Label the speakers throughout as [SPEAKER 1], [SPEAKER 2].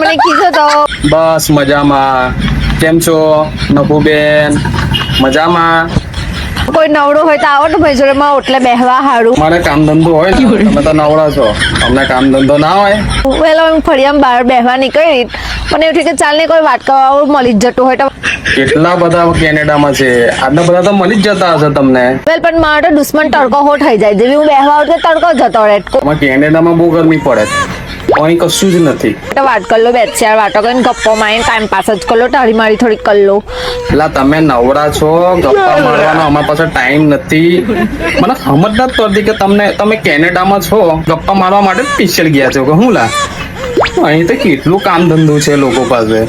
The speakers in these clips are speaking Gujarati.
[SPEAKER 1] મને કીધું તો.
[SPEAKER 2] બસ મજામાં. કેમ છો નભુબેન? મજામાં?
[SPEAKER 1] કોઈ નવડું હોય તો આવો ને ભાઈ જોડે માં ઓટલે બેહવા હારું.
[SPEAKER 2] મારે કામ ધંધો હોય ને, તમે તો નવરા છો, અમને કામ ધંધો ના હોય.
[SPEAKER 1] વેલો હું ફળિયામાં બહાર બેહવા નીકળી પણ એવું કે ચાલ ને કોઈ વાટકા મળી જ જતું હોય તો.
[SPEAKER 2] કેટલા બધા કેનેડામાં છે, આટલા બધા તો મળી જ જતા હશે તમને.
[SPEAKER 1] વેલ પણ મારો તો દુશ્મન તડકો હો થઈ જાય, જેવી હું બેહવા આવું તડકો જતો રહે.
[SPEAKER 2] અમારે કેનેડામાં બહુ ગરમી પડે, અહીં કશું જ નથી.
[SPEAKER 1] તો વાત કર લો, બે ચાર વાતો કરીને ગપ્પો મારીને ટાઈમ પાસ જ કર લો, તારી મારી થોડીક કર લો.
[SPEAKER 2] એટલે તમે નવરા છો, ગપ્પા મારવાનો અમારા પાસે ટાઈમ નથી. મને સમજ નથી પડતી કે તમે કેનેડામાં છો, ગપ્પા મારવા માટે સ્પેશિયલ ગયા છો કે હું લા? અહીં તો કેટલું કામ ધંધો છે લોકો પાસે,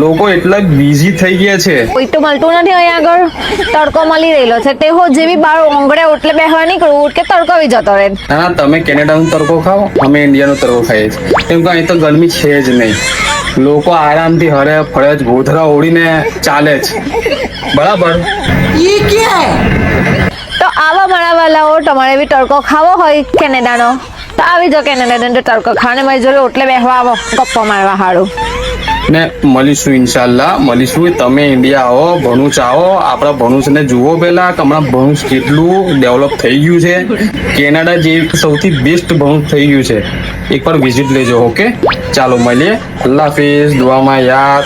[SPEAKER 2] લોકો એટલા બિઝી થઈ ગયા છે.
[SPEAKER 1] કોઈ તો મળતું નથી અહીંયા આગળ, તડકો મળી રહેલો છે તે હો જેવી બાર ઓંગળે ઓટલે બેહવા નીકળું કે તડકો આવી જતો રહે.
[SPEAKER 2] ના તમે કેનેડાનો તડકો ખાઓ, અમે ઇન્ડિયાનો તડકો ખાઈએ છીએ, કેમ કે અહીં તો ગરમી છે જ નહીં. લોકો આરામથી હરે ફરે જ ગોધરા ઓળીને ચાલે જ, બરાબર?
[SPEAKER 1] તો આવા મારા વાલાઓ, તમારે બી તડકો ખાવો હોય કેનેડાનો તો આવી જાઓ કેનેડાનો તડકો ખાને મારી જોડે ઓટલે બેહવા આવો ગપ્પો મારવા હારું.
[SPEAKER 2] ને મળીશું ઇન્શાલ્લાહ, મળીશું. તમે ઇન્ડિયા આવો, ભણું ચાહો, આપણા ભણું ને જુઓ પેલા કે હમણાં ભણું કેટલું ડેવલપ થઈ ગયું છે. કેનેડા જે સૌથી બેસ્ટ ભણું થઈ ગયું છે, એકવાર વિઝિટ લેજો. ઓકે, ચાલો મળીએ. અલ્લાહ હાફિઝ, દુઆમાં યાદ.